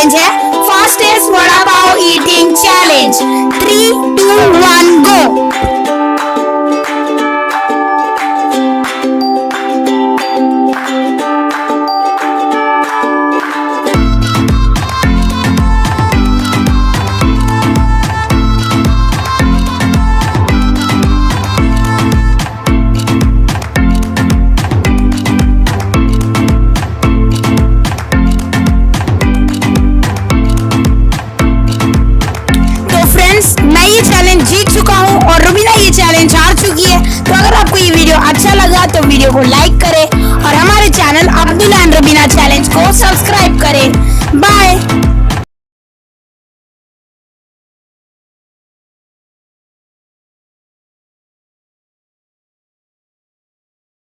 Challenge है fastest vada pav eating challenge. 3, 2, 1 गो। मैं ये चैलेंज जीत चुका हूँ और रुबीना ये चैलेंज हार चुकी है। तो अगर आपको ये वीडियो अच्छा लगा तो वीडियो को लाइक करें और हमारे channel Abdul and Rubina challenge को सब्सक्राइब करें।